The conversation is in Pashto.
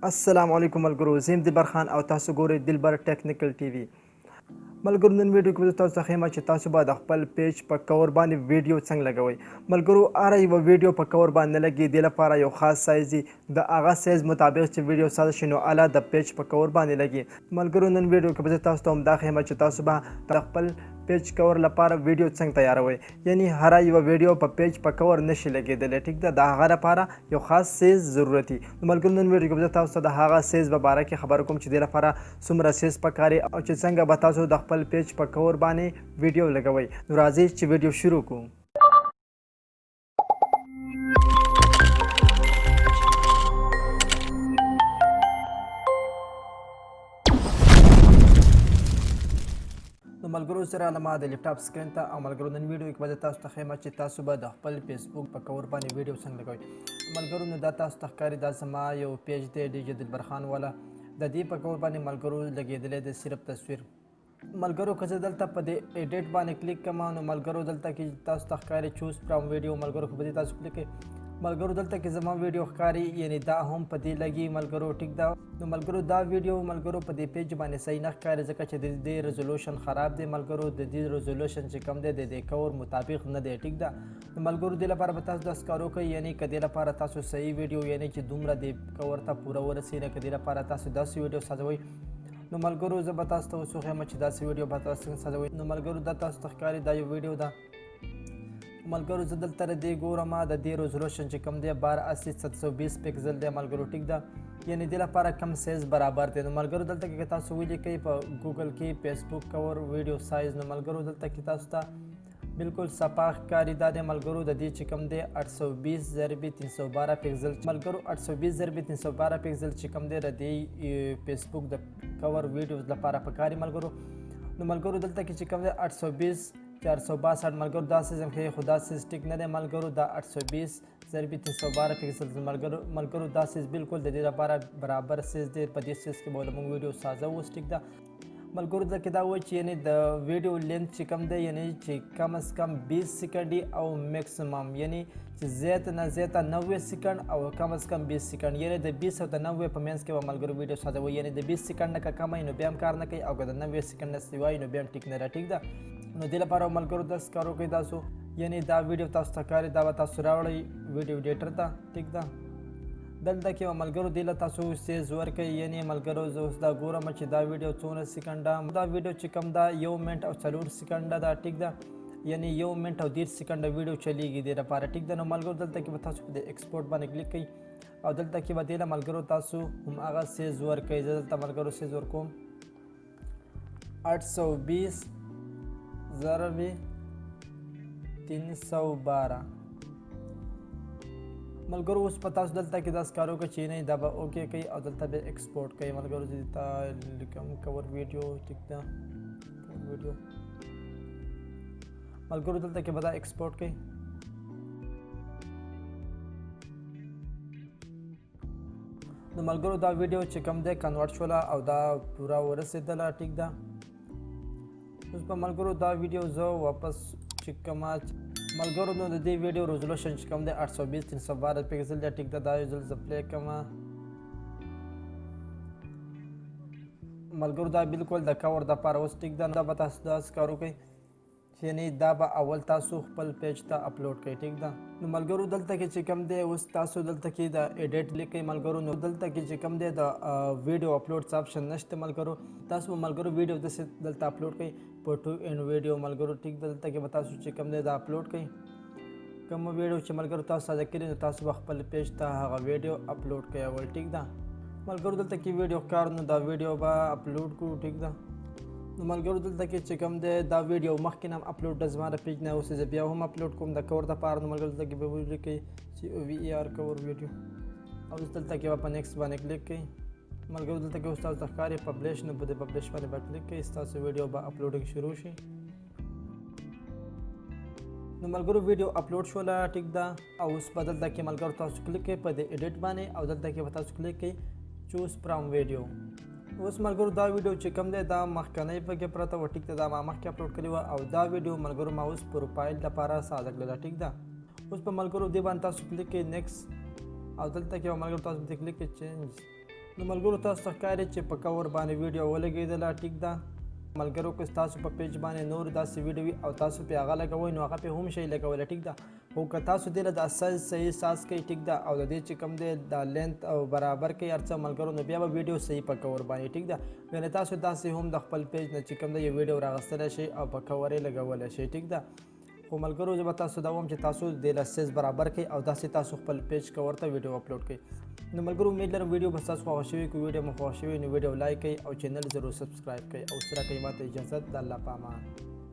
السلام علیکم ملګرو، زه یم دلبر خان او تاسو ګورئ دلبر ټیکنیکل ټي وي. ملګرو نن ویډیو کې تاسو ته ښیم چې تاسو به د خپل پیج په کور باندې ویډیو څنګه لګوئ. ملګرو هره یوه ویډیو په کور باندې نه لګي، دې لپاره یو خاص سایز وي. د هغه سایز مطابق چې ویډیو ساده شي نو هله د پیج په کور باندې لګي. ملګرو نن ویډیو کې به زه تاسو ته همدا ښیم چې تاسو به د خپل پیج کور لپاره ویډیو څنګه تیاروئ. یعنی هره یوه ویډیو په پیج په کور نشي لګېدلی. ټیک ده، د هغه لپاره یو خاص سیز ضرورت وي. نو ملګرو نن ویډیو کې به زه تاسو ته د هغه سیز په باره کې خبره کوم چې دې لپاره څومره سیز پکار او چې څنګه به تاسو د خپل پیج په کور باندې ویډیو لګوئ. نو راځئ چې ویډیو شروع کړو. نو ملګرو سره له ما د لیپټاپ سکرین ته او ملګرو نن ویډیو کې به زه تاسو ته ښیم چې تاسو به د خپل فیسبوک په کور باندې ویډیو څنګه لګوئ. ملګرو نو دا تاسو ته ښکاري دا زما یو پیج دی ډیجی دلبر خان والا. د دې په کور باندې ملګرو لګېدلی دی صرف تصویر. ملګرو که زه دلته په دې ایډیټ باندې کلیک کوم نو ملګرو دلته کې تاسو ته ښکاري چوز فرام ویډیو. ملګرو که په دې تاسو کلیک کوئ ملګرو دلته کې زما ویډیو ښکاري، یعنی دا هم په دې لګي ملګرو. ټیک ده، نو ملګرو دا ویډیو ملګرو په دې پیج باندې صحیح نه ښکاري ځکه چې د دې ریزولوشن خراب دی. ملګرو د دې ریزولوشن چې کم دی د دې کور مطابق نه دی. ټیک ده، نو ملګرو دې لپاره به تاسو داسې کار وکړئ، یعنی که دې لپاره تاسو صحیح ویډیو یعنی چې دومره دې کور ته پوره ورسي نه، که دې لپاره تاسو داسې ویډیو سازوئ نو ملګرو زه به تاسو ته اوس وښیم چې داسې ویډیو به تاسو څنګه سازوئ. نو ملګرو دا تاسو ته ښکاري دا یو ویډیو ده. ملګرو زه دلته د دې ګورم د دې ریزولوشن چې کوم دی 1280 پکسل دی ملګرو. ټیک ده، یعنی دې لپاره کم سایز برابر دی. نو ملګرو دلته کې تاسو ولیکئ په ګوګل کې فیسبوک کور ویډیو سایز، نو ملګرو دلته کې تاسو ته بالکل صفا ښکاري. دا دی ملګرو د دې چې کوم دی 820x312 پکسل. ملګرو 820x312 پکسل چې کوم دی د دې فیسبوک د کور ویډیوز لپاره پکاري ملګرو. نو ملګرو دلته کې چې کوم دی 820x462 ملګرو دا سیز هم ښیي، خو دا سیز ټیک نه دی ملګرو. دا 820x312 پکسل ملګرو دا سیز بالکل د دې لپاره برابر سیز دی. په دې سیز کې به موږ ویډیو سازو اوس. ټیک ده ملګرو دلته کې دا وایي چې یعنی د ویډیو لینث چې کم دی یعنی چې کم از کم 20 سیکنډ او میکسیمم یعنی چې زیات نه زیاته 90 سیکنډ او کم از کم 20 سیکنډ، یعنی د 20 او د 90 په منځ کې به ملګرو ویډیو سازوي. یعنی د 20 سیکنډ نه که کم وي نو بیا هم کار نه کوي، او که د 90 سیکنډ نه سوا وي نو بیا هم ټیک نه ده. ټیک ده، نو دې لپاره ملګرو داسې کار وکړئ تاسو، یعنی دا ویډیو تاسو ته ښکاري دا به تاسو راوړئ ویډیو ایډیټر ته. ټیک ده، دلته کې به ملګرو دې له تاسو سیز ورکوئ. یعنی ملګرو زه اوس دا ګورم چې دا ویډیو څومره سیکنډه، دا ویډیو چې کوم ده 1 منټ او 4 سیکنډه ده. ټیک ده، یعنی 1 منټ او 10 سیکنډه ویډیو چلیږي دې لپاره. ټیک ده، نو ملګرو دلته کې به تاسو په دې ایکسپورټ باندې کلیک کوئ او دلته کې به دې له ملګرو تاسو هماغه سیز ورکوئ. زه دلته ملګرو سیز ورکوم 820 ضرب 312. ملګرو اوس په تاسو دلته کې داسې کار وکړئ چې نه دا به اوکې کوي او دلته به ایکسپورټ کوي. ملګرو زه دلته لیکم کور ویډیو. ټیک ده، کور ویډیو ملګرو دلته کې به دا ایکسپورټ کوي. نو ملګرو دا ویډیو چې کوم دی کنورټ شوله او دا پوره ورسېدله. ټیک ده، اوس په ملګرو دا ویډیو زه واپس چې کومه ملګرو نو د دې ویډیو ریزولوشن چې کوم دی 820x312 پکسل دی. ټیک ده، دا یو ځل زه پلی کوم ملګرو دا بالکل د کور دپاره اوس. ټیک ده، دا به تاسو داسې کار وکړئ چې یعنی دا به اول تاسو خپل پیج ته اپلوډ کړئ. ټیک ده، نو ملګرو دلته کې چې کوم دی اوس تاسو دلته کې د ایډیټ لیکئ ملګرو. نو دلته کې چې کوم دی د ویډیو اپلوډ آپشن نشته ملګرو. تاسو به ملګرو ویډیو داسې دلته اپلوډ کړئ فوټو اینډ ویډیو ملګرو. ټیک ده، دلته کې به تاسو چې کوم دی دا اپلوډ کړئ کوم ویډیو چې ملګرو تاسو ساده کړي نو تاسو به خپل پیج ته هغه ویډیو اپلوډ کړئ اول. ټیک ده ملګرو دلته کې ویډیو ښکار نو دا ویډیو به اپلوډ کړو. ټیک ده، نو ملګرو دلته کې چې کوم دی دا ویډیو مخکې نه هم اپلوډ ده زما د پیج نه، اوس زه بیا هم اپلوډ کوم د کور دپاره. نو ملګرو دلته کې به ولیکئ COVER کور ویډیو او اوس دلته کې به په نیکسټ باندې کلیک کړئ. ملګرو دلته کې اوس تاسو ته ښکاري پبلش، نو په دې پبلش باندې به کلیک کړئ، ستاسو ویډیو به اپلوډینګ شروع شي. نو ملګرو ویډیو اپلوډ شوله. ټیک ده، او اوس به دلته کې ملګرو تاسو کلیک کړئ په دې ایډیټ باندې او دلته کې به تاسو کلیک کړئ چوز فرام ویډیو. اوس ملګرو دا ویډیو چې کوم دی دا مخکنی پکې پرته وه. ټیک ده، دا ما مخکې اپلوډ کړې وه او دا ویډیو ملګرو ما اوس پروفایل لپاره ساده کړله. ټیک ده، اوس په ملګرو دې باندې تاسو کلیک کړئ نیکسټ او دلته کې به ملګرو تاسو دې کلیک کړئ چینج نو ملګرو تاسو ته ښکاري چې په کور باندې ویډیو ولګېدله ټیک ده ملګرو که تاسو په پیج باندې نور داسې ویډیو وي او تاسو پې هغه لګوئ نو هغه پې هم شئ لګولی ټیک ده خو که تاسو دې له دا سایز صحیح ساز کوئ ټیک ده او د دې چې کوم دی دا لینت او برابر کوي هر څه ملګرو نو بیا به ویډیو صحیح په کور باندې ټیک ده یعنې تاسو داسې هم د خپل پیج نه چې کوم دی یو ویډیو راغستلی شئ او په کور یې لګولی شئ ټیک ده خو ملګرو زه به تاسو دا وایم چې تاسو دې له سایز برابر کړئ او داسې تاسو خپل پیج کور ته ویډیو اپلوډ کړئ نو ملګرو امید لرم ویډیو به ستاسو خوښه شوي که ویډیو مو خوښه شوي نو ویډیو لایک کړئ او چینل ضرور سبسکرایب کړئ او سره کوي ماته اجازت د الله په امان